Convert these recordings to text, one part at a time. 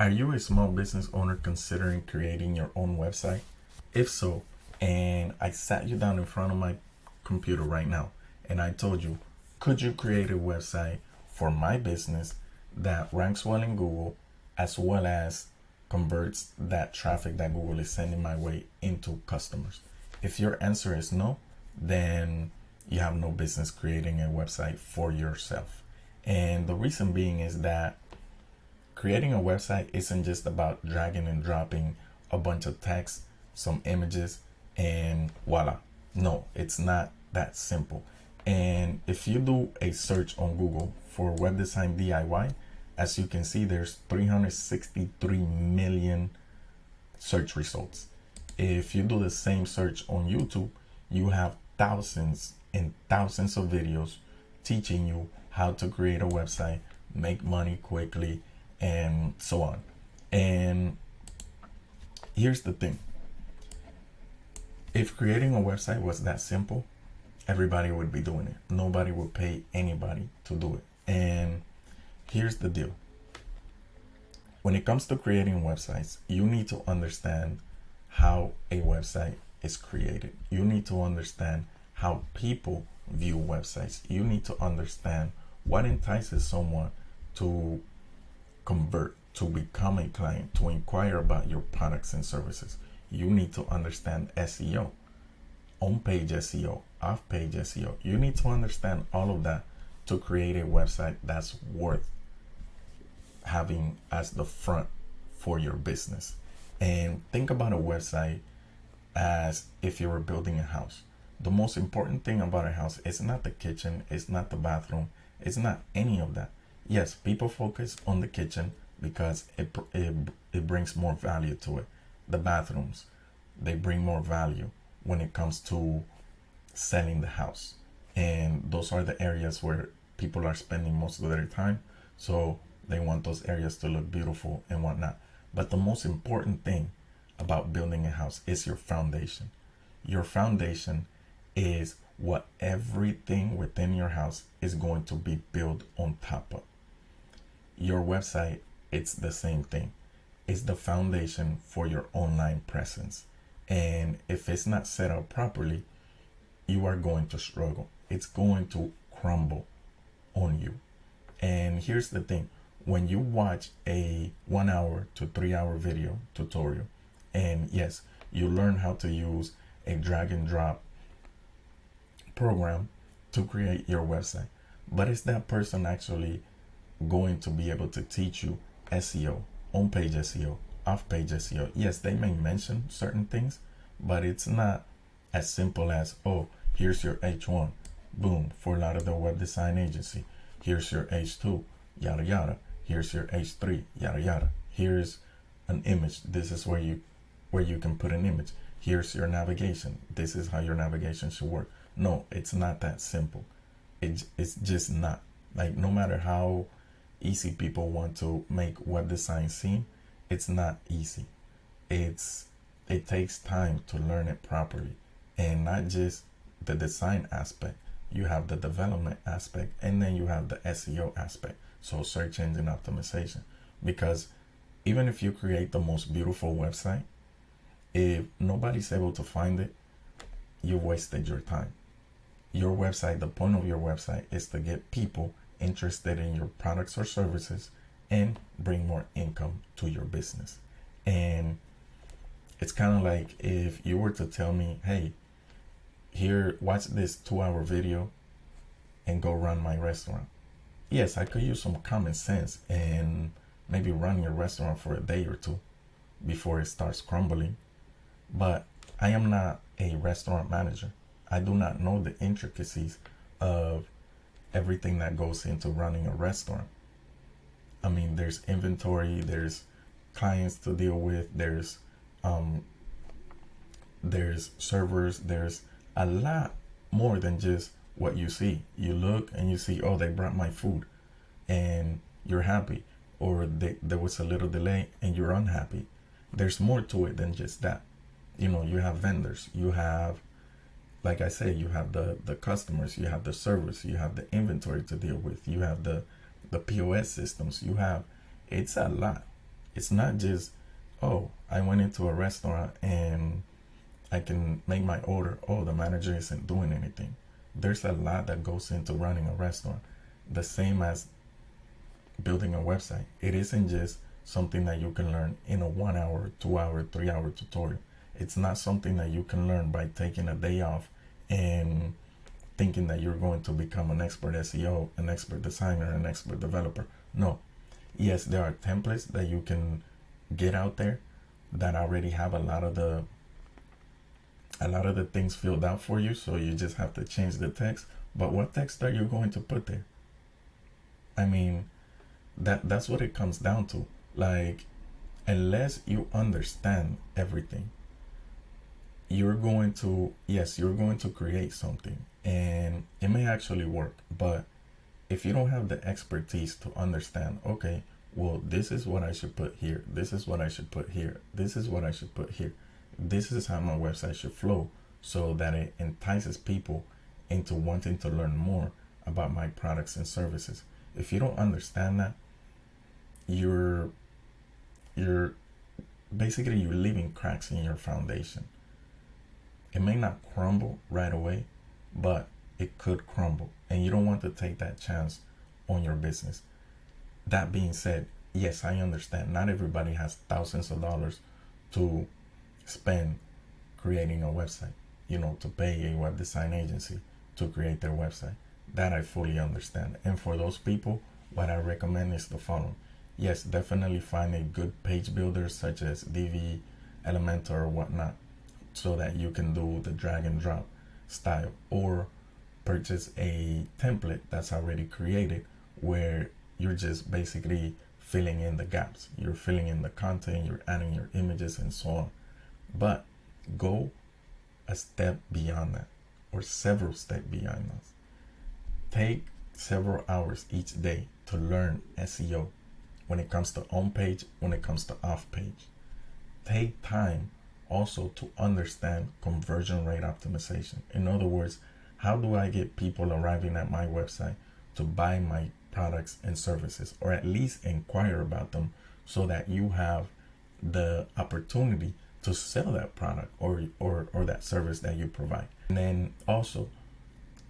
Are you a small business owner considering creating your own website? If so, and I sat you down in front of my computer right now and I told you, could you create a website for my business that ranks well in Google as well as converts that traffic that Google is sending my way into customers? If your answer is no, then you have no business creating a website for yourself. And the reason being is that creating a website isn't just about dragging and dropping a bunch of text, some images, and voila. No, it's not that simple. And if you do a search on Google for web design DIY, as you can see, there's 363 million search results. If you do the same search on YouTube, you have thousands and thousands of videos teaching you how to create a website, make money quickly, and so on. And here's the thing. If creating a website was that simple, everybody would be doing it. Nobody would pay anybody to do it. And here's the deal. When it comes to creating websites, you need to understand how a website is created. You need to understand how people view websites. You need to understand what entices someone to convert, to become a client, to inquire about your products and services. You need to understand SEO, on-page SEO, off-page SEO. You need to understand all of that to create a website that's worth having as the front for your business. And think about a website as if you were building a house. The most important thing about a house is not the kitchen, it's not the bathroom, it's not any of that. Yes, people focus on the kitchen because it brings more value to it. The bathrooms, they bring more value when it comes to selling the house. And those are the areas where people are spending most of their time. So they want those areas to look beautiful and whatnot. But the most important thing about building a house is your foundation. Your foundation is what everything within your house is going to be built on top of. Your website, it's the same thing. It's the foundation for your online presence. And if it's not set up properly, you are going to struggle. It's going to crumble on you. And here's the thing. When you watch a 1 hour to 3 hour video tutorial, and yes, you learn how to use a drag and drop program to create your website, but is that person actually going to be able to teach you SEO, on-page SEO, off-page SEO? Yes, they may mention certain things, but it's not as simple as, oh, here's your H1, boom, for a lot of the web design agency. Here's your H2, yada yada. Here's your H3, yada yada. Here's an image. This is where you can put an image. Here's your navigation. This is how your navigation should work. No, it's not that simple. It's just not. Like, no matter how easy people want to make web design seem, it's not easy. It takes time to learn it properly, and not just the design aspect. You have the development aspect, and then you have the SEO aspect. So search engine optimization. Because even if you create the most beautiful website, if nobody's able to find it, you wasted your time. Your website, the point of your website is to get people interested in your products or services and bring more income to your business. And it's kind of like if you were to tell me, hey, here, watch this 2 hour video and go run my restaurant. Yes, I could use some common sense and maybe run your restaurant for a day or two before it starts crumbling. But I am not a restaurant manager. I do not know the intricacies of everything that goes into running a restaurant. I mean, there's inventory, there's clients to deal with, there's servers, there's a lot more than just what you see. You look and you see, oh, they brought my food, and you're happy, or there was a little delay and you're unhappy. There's more to it than just that. You have vendors, you have, like I say, you have the customers, you have the servers, you have the inventory to deal with, you have the POS systems, it's a lot. It's not just, oh, I went into a restaurant and I can make my order. Oh, the manager isn't doing anything. There's a lot that goes into running a restaurant. The same as building a website. It isn't just something that you can learn in a 1 hour, 2 hour, 3 hour tutorial. It's not something that you can learn by taking a day off and thinking that you're going to become an expert SEO, an expert designer, an expert developer. No. Yes, there are templates that you can get out there that already have a lot of the things filled out for you, so you just have to change the text. But what text are you going to put there? I mean, that's what it comes down to. Like, unless you understand everything, you're going to create something and it may actually work, but if you don't have the expertise to understand, okay, well, this is what I should put here, this is what I should put here, this is what I should put here, this is how my website should flow, so that it entices people into wanting to learn more about my products and services. If you don't understand that, you're basically you're leaving cracks in your foundation. It may not crumble right away, but it could crumble, and you don't want to take that chance on your business. That being said, yes, I understand not everybody has thousands of dollars to spend creating a website, to pay a web design agency to create their website. That I fully understand. And for those people, what I recommend is the following. Yes, definitely find a good page builder such as Divi, Elementor, or whatnot, so that you can do the drag and drop style, or purchase a template that's already created where you're just basically filling in the gaps. You're filling in the content, you're adding your images and so on. But go a step beyond that, or several steps beyond that. Take several hours each day to learn SEO when it comes to on page, when it comes to off page. Take time also to understand conversion rate optimization. In other words, how do I get people arriving at my website to buy my products and services, or at least inquire about them, so that you have the opportunity to sell that product or that service that you provide. And then also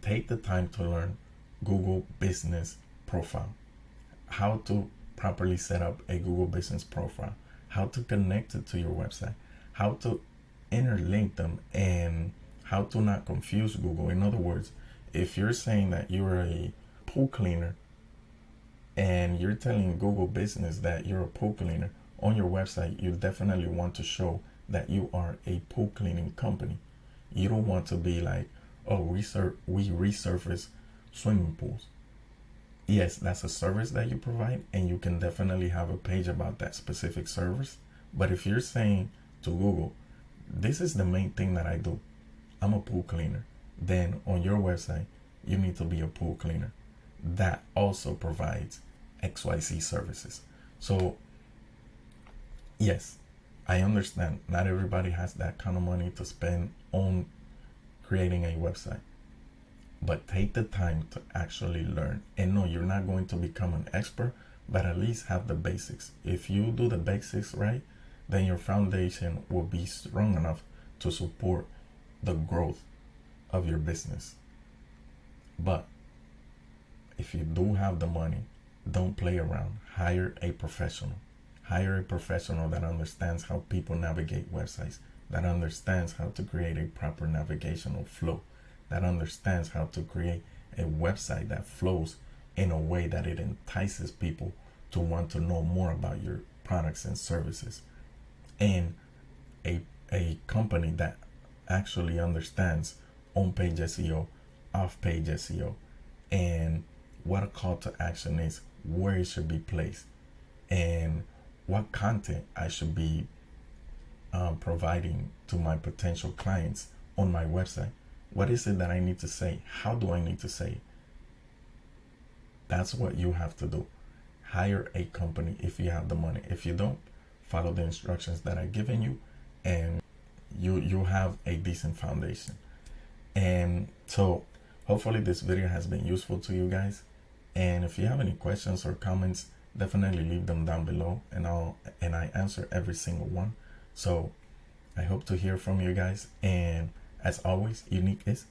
take the time to learn Google Business Profile, how to properly set up a Google Business Profile, how to connect it to your website, how to interlink them, and how to not confuse Google. In other words, if you're saying that you're a pool cleaner and you're telling Google Business that you're a pool cleaner, on your website, you definitely want to show that you are a pool cleaning company. You don't want to be like, oh, we resurface swimming pools. Yes, that's a service that you provide, and you can definitely have a page about that specific service. But if you're saying to Google, this is the main thing that I do, I'm a pool cleaner, then on your website, you need to be a pool cleaner that also provides XYZ services. So yes, I understand not everybody has that kind of money to spend on creating a website, but take the time to actually learn. And no, you're not going to become an expert, but at least have the basics. If you do the basics right, then your foundation will be strong enough to support the growth of your business. But if you do have the money, don't play around. Hire a professional. Hire a professional that understands how people navigate websites, that understands how to create a proper navigational flow, that understands how to create a website that flows in a way that it entices people to want to know more about your products and services. And a company that actually understands on-page SEO, off-page SEO, and what a call to action is, where it should be placed, and what content I should be providing to my potential clients on my website. What is it that I need to say? How do I need to say it? That's what you have to do. Hire a company if you have the money. If you don't, follow the instructions that I've given you, and you have a decent foundation. And so hopefully this video has been useful to you guys. And if you have any questions or comments, definitely leave them down below, and I answer every single one. So I hope to hear from you guys, and as always, unique is